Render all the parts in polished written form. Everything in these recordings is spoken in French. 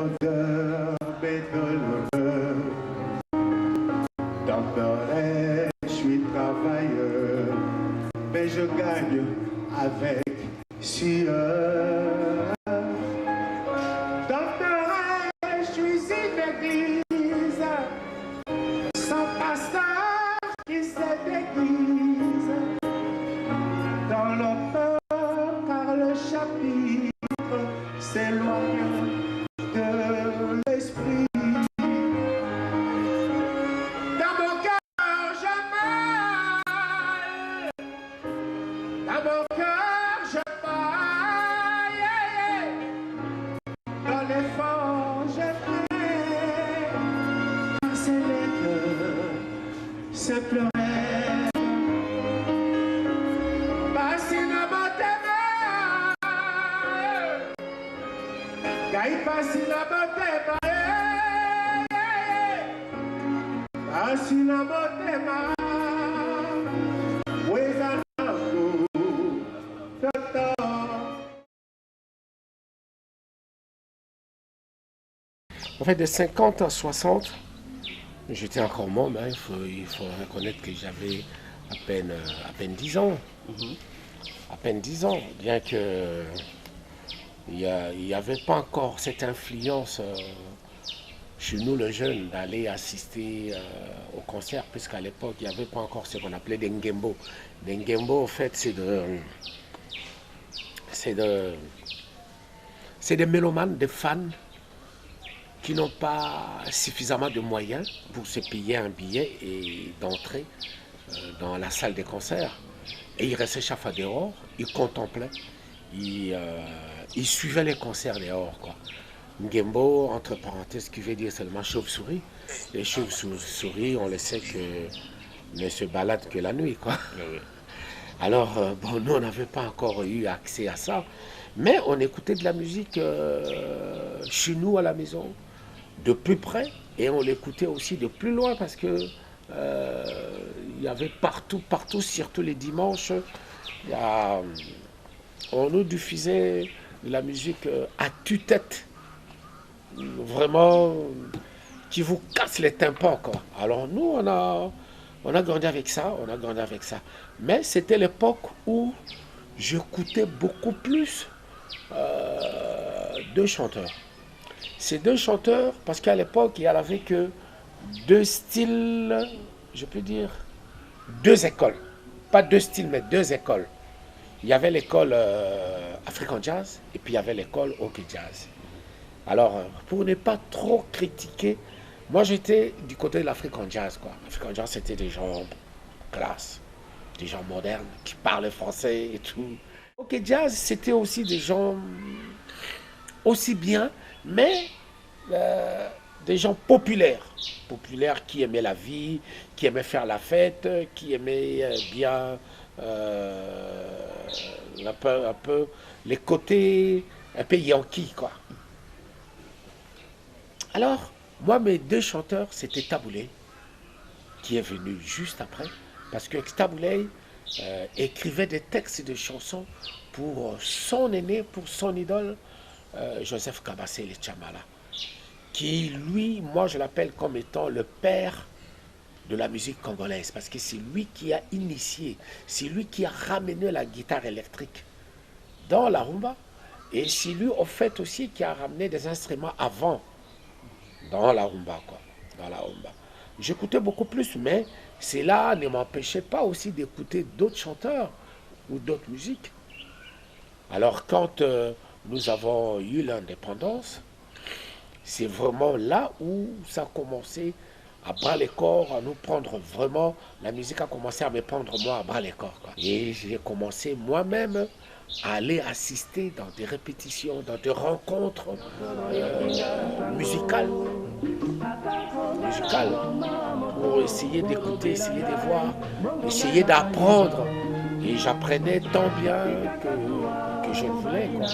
vendeur, pétroleur, docteur, je suis travailleur, mais je gagne avec sueur. Docteur, je suis une église, sans pasteur qui se déguise dans l'auteur, car le chapitre s'éloigne de l'esprit. Dans mon cœur, je maille. Dans mon cœur, je maille. Dans l'effort, je fais. C'est les cœurs, c'est pleurer. En fait, de 50 à 60, j'étais encore môme, hein, il faut reconnaître que j'avais à peine 10 ans. À peine 10 ans, bien que il n'y avait pas encore cette influence chez nous, les jeunes, d'aller assister au concert, puisqu'à l'époque, il n'y avait pas encore ce qu'on appelait des ngembo. Des ngembo, en fait, c'est des mélomanes, des fans qui n'ont pas suffisamment de moyens pour se payer un billet et d'entrer dans la salle des concerts. Et ils restaient chaque fois dehors, ils contemplaient, ils suivaient les concerts dehors, quoi. Ngembo, entre parenthèses, qui veut dire seulement chauve-souris. Les chauves-souris, on le sait que ne se baladent que la nuit, quoi. Alors, bon, nous, on n'avait pas encore eu accès à ça, mais on écoutait de la musique chez nous à la maison, de plus près, et on l'écoutait aussi de plus loin, parce que il y avait partout, surtout les dimanches, on nous diffusait de la musique à tue-tête, vraiment, qui vous casse les tympans, quoi. Alors nous, on a grandi avec ça, Mais c'était l'époque où j'écoutais beaucoup plus deux chanteurs. Ces deux chanteurs, parce qu'à l'époque, il n'y avait que deux styles, je peux dire, deux écoles. Pas deux styles, mais deux écoles. Il y avait l'école African Jazz et puis il y avait l'école OK Jazz. Alors, pour ne pas trop critiquer, moi j'étais du côté de l'African Jazz, quoi. L'African Jazz, c'était des gens classe, des gens modernes qui parlaient français et tout. OK Jazz, c'était aussi des gens aussi bien, mais des gens populaires qui aimaient la vie, qui aimaient faire la fête, qui aimaient bien un peu les côtés un peu yankee, quoi. Alors, moi, mes deux chanteurs, c'était Taboulé, qui est venu juste après, parce que Taboulé écrivait des textes de chansons pour son aîné, pour son idole, Joseph Kabassé le Tchamala, qui, lui, moi, je l'appelle comme étant le père de la musique congolaise, parce que c'est lui qui a initié, c'est lui qui a ramené la guitare électrique dans la rumba, et c'est lui, au fait, aussi, qui a ramené des instruments avant dans la rumba, quoi. Dans la rumba. J'écoutais beaucoup plus, mais cela ne m'empêchait pas aussi d'écouter d'autres chanteurs ou d'autres musiques. Alors, quand nous avons eu l'indépendance, c'est vraiment là où ça a commencé à bras les corps, à nous prendre vraiment, la musique a commencé à me prendre moi à bras les corps, quoi. Et j'ai commencé moi-même à aller assister dans des répétitions, dans des rencontres musicales, pour essayer d'écouter, essayer de voir, essayer d'apprendre. Et j'apprenais tant bien que je voulais, quoi.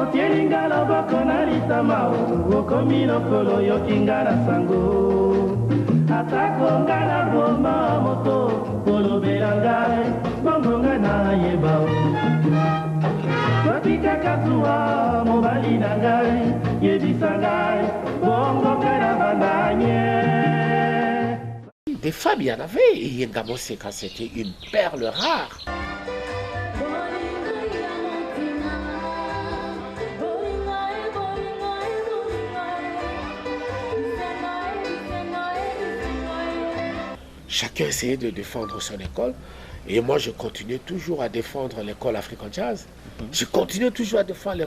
otielinga loboko na litama okomi lokolo yokinga na sango atako nga na boma moto kolobela ngai bongo nga na yeba totikaka zuwa mobali na ngai yebisa ngai bongo nga na bandanye. Des femmes, il y en avait. Et Yengamo Seka, c'était une perle rare. Chacun essayait de défendre son école. Et moi, je continuais toujours à défendre l'école African Jazz. Je continuais toujours à défendre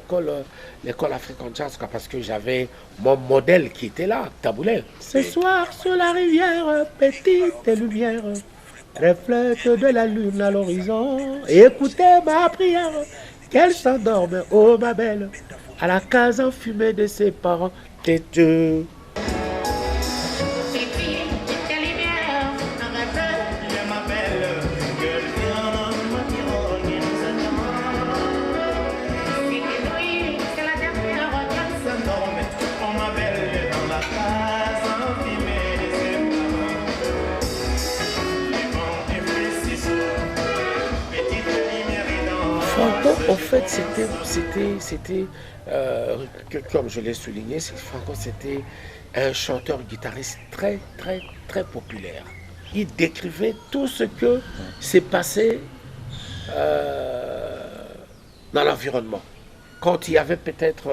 l'école African Jazz parce que j'avais mon modèle qui était là, Taboulé. Ce soir, sur la rivière, petite lumière, reflète de la lune à l'horizon. Écoutez ma prière, qu'elle s'endorme, oh ma belle, à la case enfumée de ses parents têteux. Franco, en fait, c'était comme je l'ai souligné, Franco, c'était un chanteur-guitariste très, très, très populaire. Il décrivait tout ce que s'est passé dans l'environnement. Quand il y avait peut-être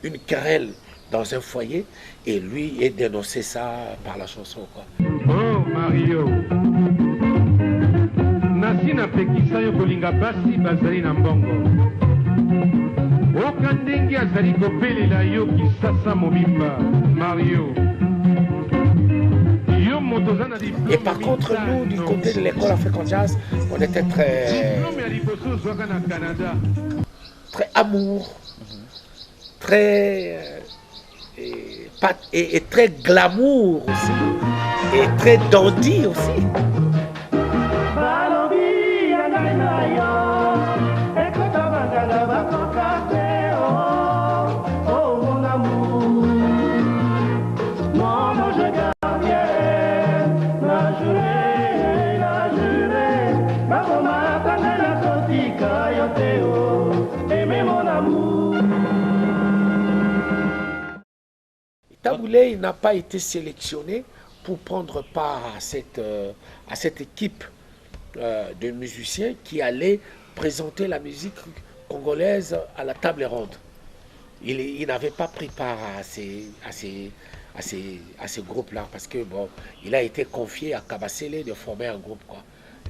une querelle dans un foyer, et lui, il dénonçait ça par la chanson, quoi. Oh, Mario! Nasi napekisa yo kolinga basi bazali na mbongo oka ndenge azali kobelela yo kisasa mobimba Mario. Et par contre, nous, du côté de l'école African Jazz, on était très amour, très et très glamour aussi, et très dandy aussi. Taboulé n'a pas été sélectionné pour prendre part à cette équipe de musiciens qui allait présenter la musique congolaise à la table ronde. Il n'avait pas pris part à ces groupes-là parce que bon, il a été confié à Kabasele de former un groupe, quoi.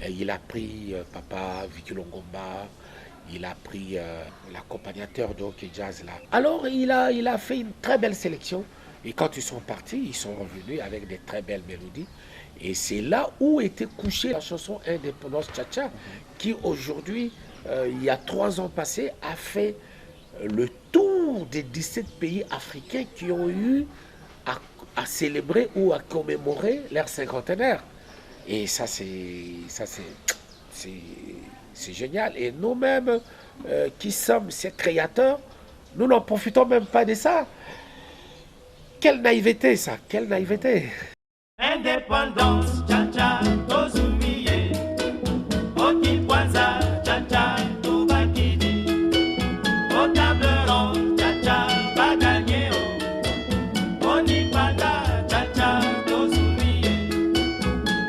Et il a pris Papa Vicky Longomba, il a pris l'accompagnateur d'Ok Jazz là. Alors il a fait une très belle sélection. Et quand ils sont partis, ils sont revenus avec des très belles mélodies. Et c'est là où était couchée la chanson Indépendance Tcha-Tcha, qui aujourd'hui, il y a 3 ans passés, a fait le tour des 17 pays africains qui ont eu à célébrer ou à commémorer leur cinquantenaire. Et ça, c'est génial. Et nous-mêmes, qui sommes ces créateurs, nous n'en profitons même pas de ça. Quelle naïveté ça, quelle naïveté. Indépendance, tcha-tcha, tozumiye. Okikwanza, tcha-tcha, tobakidi. Au table ronde, tcha-tcha, baganye. Onipanda, tcha-tcha, tozumiye.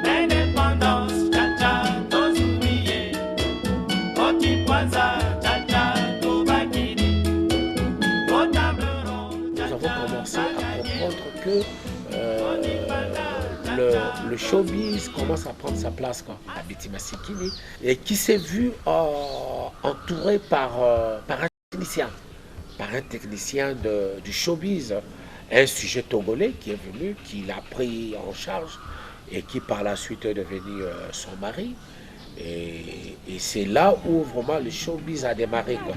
Indépendance, tcha-tcha, tozumiye. Okikwanza, tcha-tcha, tobakidi. Au table ronde, tcha-tcha, nous avons commencé à comprendre que le showbiz commence à prendre sa place, quoi, à Bitima Sikini, et qui s'est vu entouré par un technicien du showbiz, un sujet togolais qui est venu, qui l'a pris en charge et qui par la suite est devenu son mari. Et c'est là où vraiment le showbiz a démarré, quoi.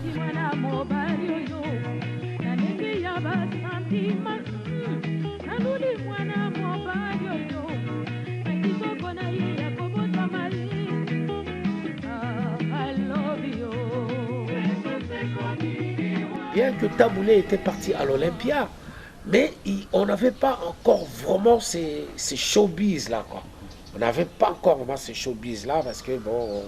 bien que Taboulé était parti à l'Olympia, mais on n'avait pas encore vraiment ces showbiz-là, quoi. On n'avait pas encore vraiment ces showbiz-là, parce que, bon,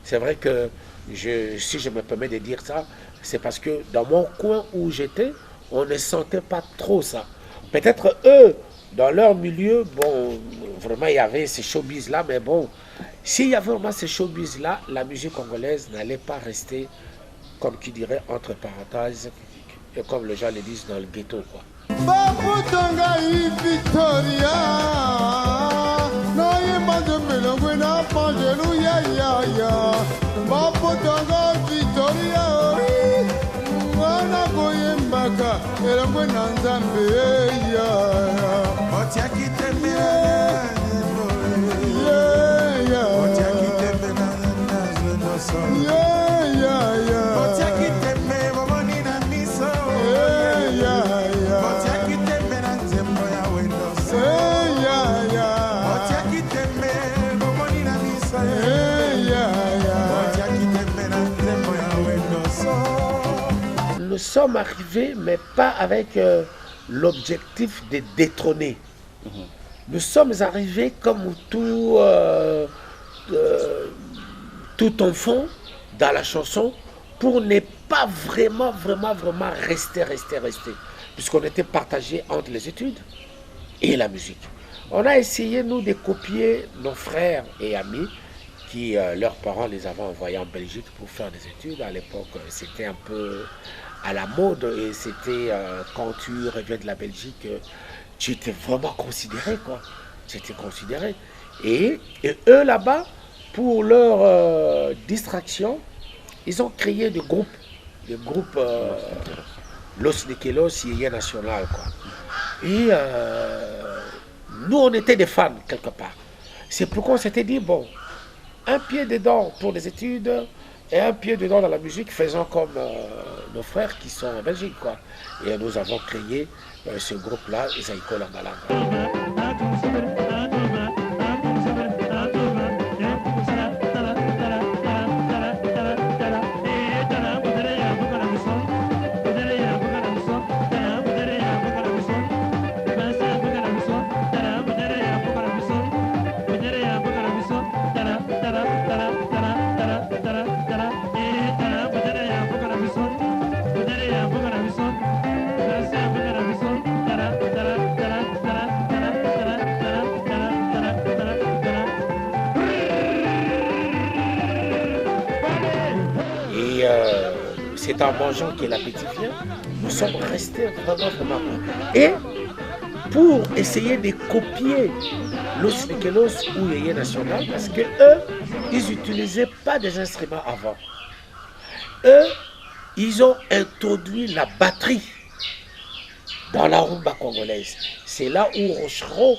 c'est vrai que, si je me permets de dire ça, c'est parce que dans mon coin où j'étais, on ne sentait pas trop ça. Peut-être eux, dans leur milieu, bon, vraiment, il y avait ces showbiz-là, mais bon, s'il y avait vraiment ces showbiz-là, la musique congolaise n'allait pas rester, comme qui dirait, entre parenthèses, et comme les gens le disent, dans le ghetto, quoi. Baputanga Victoria, Noyemba de Melongwena, Pangeluya, Baputanga Victoria, Mwana Goyembaka, Elongwena Nzambe, Otiaki Tembe, Otiaki Tembe, Otiaki Tembe, Mamonina Miso, Otiaki Tembe, Nanzembo ya Wendoso, Otiaki Tembe, Mamonina Miso, Otiaki Tembe, Nanzembo ya Wendoso. Nous sommes arrivés, mais pas avec l'objectif de détrôner. Nous sommes arrivés comme tout enfant dans la chanson pour ne pas vraiment rester. Puisqu'on était partagé entre les études et la musique. On a essayé, nous, de copier nos frères et amis qui, leurs parents les avaient envoyés en Belgique pour faire des études. À l'époque, c'était un peu à la mode et c'était quand tu reviens de la Belgique, tu étais vraiment considéré, quoi. Tu étais considéré. Et eux, là-bas, pour leur distraction, ils ont créé des groupes. Des groupes Los Nikelos, Yéyé National, quoi. Et nous, on était des fans, quelque part. C'est pourquoi on s'était dit, bon, un pied dedans pour les études et un pied dedans dans la musique, faisant comme nos frères qui sont en Belgique, quoi. Et nous avons créé ce groupe-là, Zaïko Langalanga. C'est en mangeant que l'appétit vient. Nous sommes restés vraiment. Et pour essayer de copier Los Nikelos ou Yéyé National, parce que eux, ils n'utilisaient pas des instruments avant. Eux, ils ont introduit la batterie dans la rumba congolaise. C'est là où Rochereau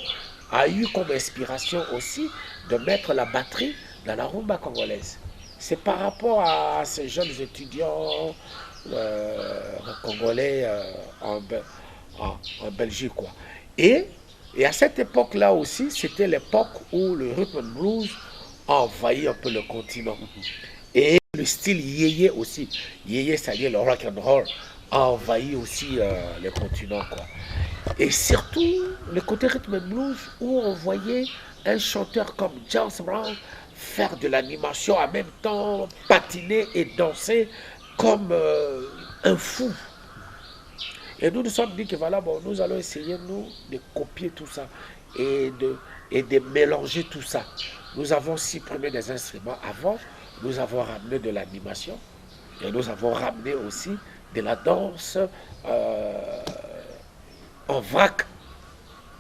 a eu comme inspiration aussi de mettre la batterie dans la rumba congolaise. C'est par rapport à ces jeunes étudiants congolais en Belgique, quoi. Et à cette époque-là aussi, c'était l'époque où le rhythm and blues a envahi un peu le continent. Et le style yéyé aussi. Yéyé, c'est-à-dire le rock and roll, a envahi aussi le continent, quoi. Et surtout, le côté rhythm and blues où on voyait un chanteur comme James Brown faire de l'animation en même temps, patiner et danser comme un fou. Et nous nous sommes dit que voilà, bon, nous allons essayer, nous, de copier tout ça et de mélanger tout ça. Nous avons supprimé des instruments avant, nous avons ramené de l'animation et nous avons ramené aussi de la danse en vrac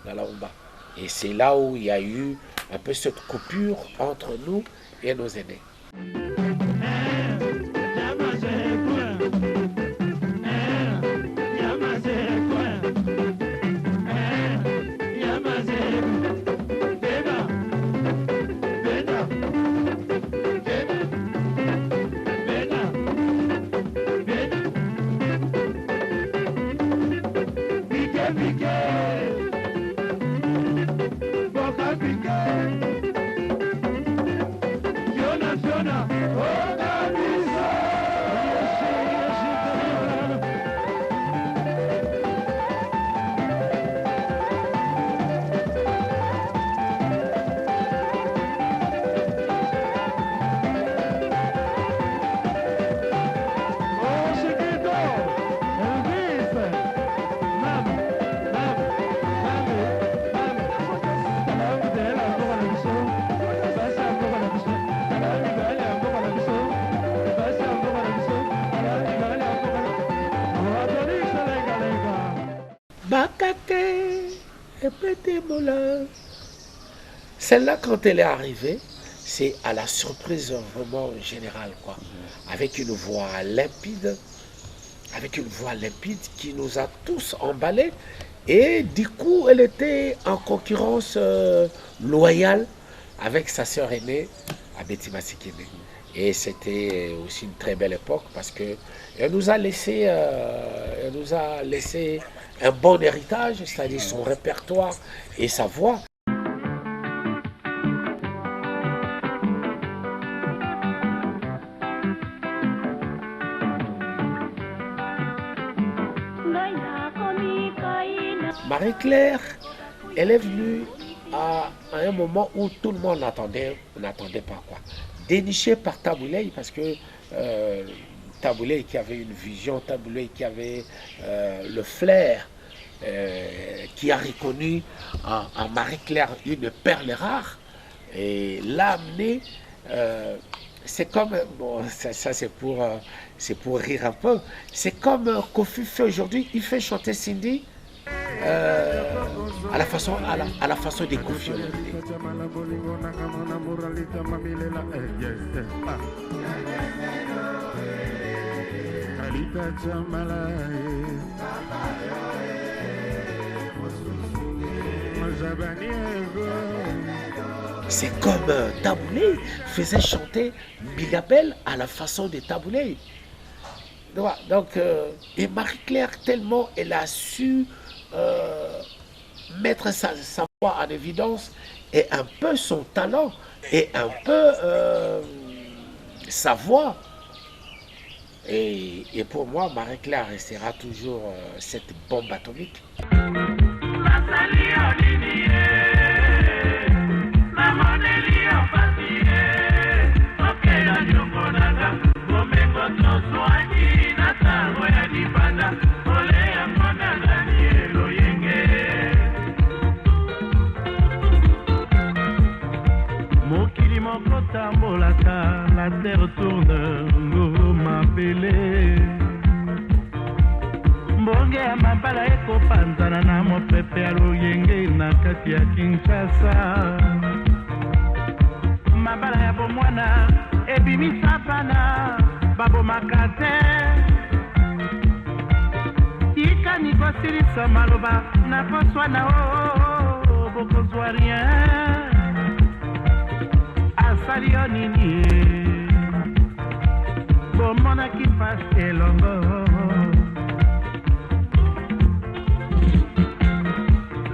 dans la rumba. Et c'est là où il y a eu un peu cette coupure entre nous et nos aînés. Bakake et Petit Moulin. Celle-là, quand elle est arrivée, c'est à la surprise vraiment générale, quoi. Avec une voix limpide, qui nous a tous emballés. Et du coup, elle était en concurrence loyale avec sa sœur aînée, Abeti Masikine. Et c'était aussi une très belle époque parce que elle nous a laissé un bon héritage, c'est-à-dire son répertoire et sa voix. Marie-Claire, elle est venue à un moment où tout le monde n'attendait pas, quoi. Dénichée par Tabouley, parce que Tabouley qui avait une vision, Tabouley qui avait le flair, qui a reconnu en Marie-Claire une perle rare, et l'a amenée. C'est comme, bon, ça c'est pour rire un peu, c'est comme Kofi fait aujourd'hui, il fait chanter Cindy à la façon des Kofi. C'est comme Tabouley faisait chanter Bigabel à la façon de Tabouley. Donc, et Marie-Claire, tellement elle a su mettre sa voix en évidence et un peu son talent et un peu sa voix. Et pour moi, Marie-Claire restera toujours cette bombe atomique. Mokili moko tambolaka, la terre tourne, nguru mapele. Mbonge ya mabala ekopanzana na mopepe ya loyenge na kati ya Kinshasa. Mabala ya bomwana ebimisa bana babomaka te. Tika nikosilisa maloba nakoswa na o bokozwa rien. Asalio nini bomona ki passe elongo.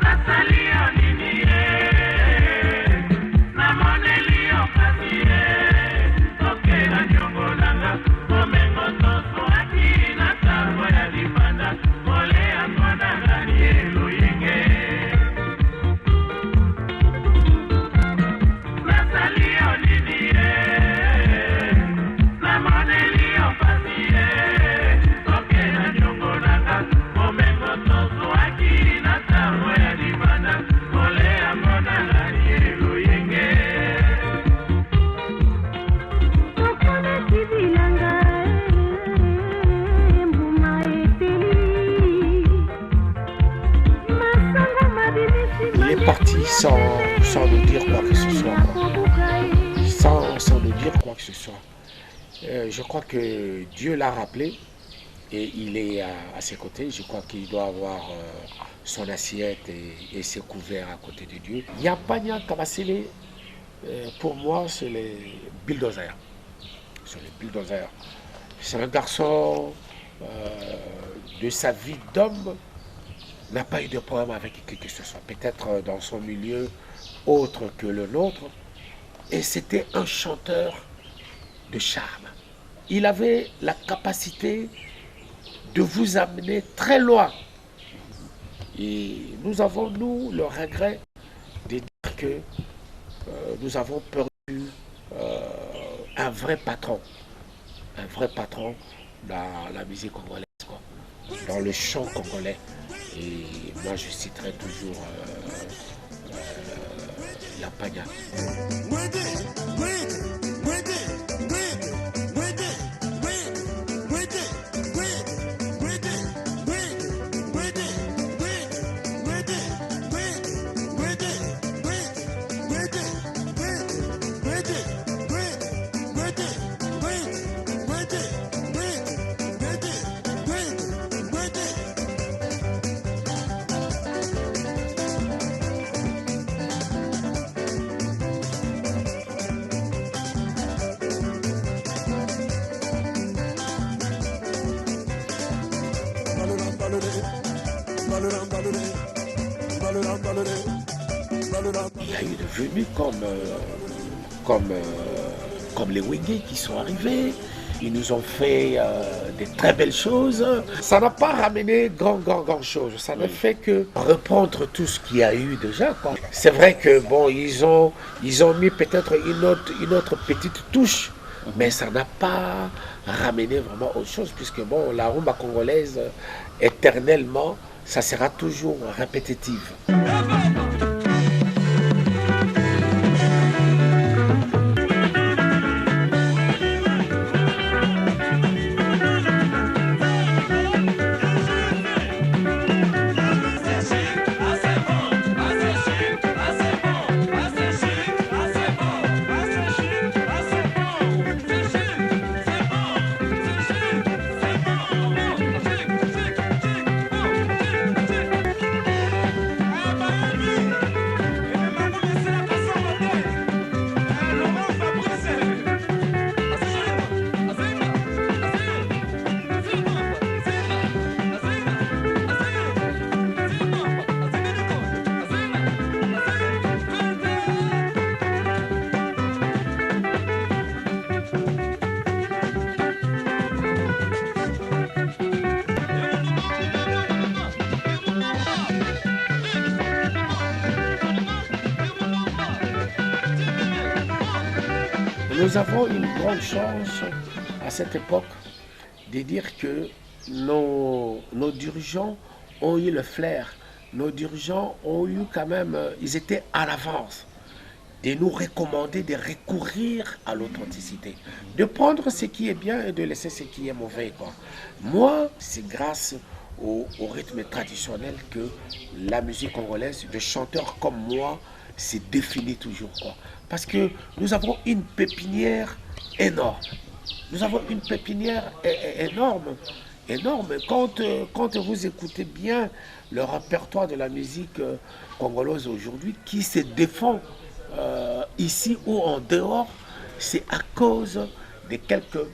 Asalio nini na moneli okasi okela nyongo nanga momengo toso aki na tango ya libanda ole ya mwana ngani eloyenge. Sans nous dire quoi que ce soit, quoi. Sans nous dire quoi que ce soit. Je crois que Dieu l'a rappelé et il est à ses côtés. Je crois qu'il doit avoir son assiette et ses couverts à côté de Dieu. Yapanya Kamasile, pour moi, c'est les bulldozers. C'est un garçon de sa vie d'homme, n'a pas eu de problème avec qui que ce soit, peut-être dans son milieu autre que le nôtre, et c'était un chanteur de charme. Il avait la capacité de vous amener très loin. Et nous avons, nous, le regret de dire que nous avons perdu un vrai patron dans la musique congolaise, quoi, dans le chant congolais. Et moi, je citerai toujours la Pagna. Il y a eu des venus comme les Wenge qui sont arrivés. Ils nous ont fait des très belles choses. Ça n'a pas ramené grand chose. Ça ne fait que reprendre tout ce qu'il y a eu déjà, quoi. C'est vrai que bon, ils ont mis peut-être une autre petite touche, mais ça n'a pas ramené vraiment autre chose, puisque bon, la rumba congolaise, éternellement, ça sera toujours répétitive. Nous avons une grande chance à cette époque de dire que nos dirigeants ont eu le flair. Nos dirigeants ont eu quand même, ils étaient à l'avance de nous recommander de recourir à l'authenticité, de prendre ce qui est bien et de laisser ce qui est mauvais, quoi. Moi, c'est grâce au rythme traditionnel que la musique congolaise, de chanteurs comme moi, s'est définie toujours, quoi. Parce que nous avons une pépinière énorme. Nous avons une pépinière énorme. Quand vous écoutez bien le répertoire de la musique congolaise aujourd'hui, qui se défend ici ou en dehors, c'est à cause de quelques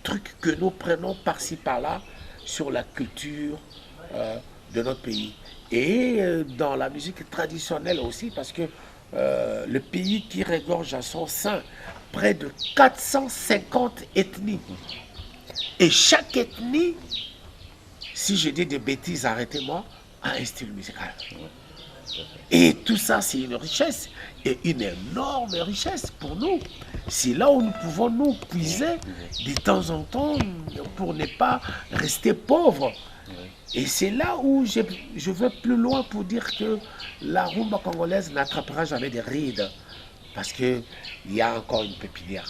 trucs que nous prenons par-ci par-là sur la culture de notre pays. Et dans la musique traditionnelle aussi, parce que le pays qui regorge à son sein près de 450 ethnies. Et chaque ethnie, si je dis des bêtises, arrêtez-moi, a un style musical. Et tout ça, c'est une richesse, et une énorme richesse pour nous. C'est là où nous pouvons nous puiser de temps en temps pour ne pas rester pauvres. Et c'est là où je vais plus loin pour dire que la rumba congolaise n'attrapera jamais des rides, parce qu'il y a encore une pépinière.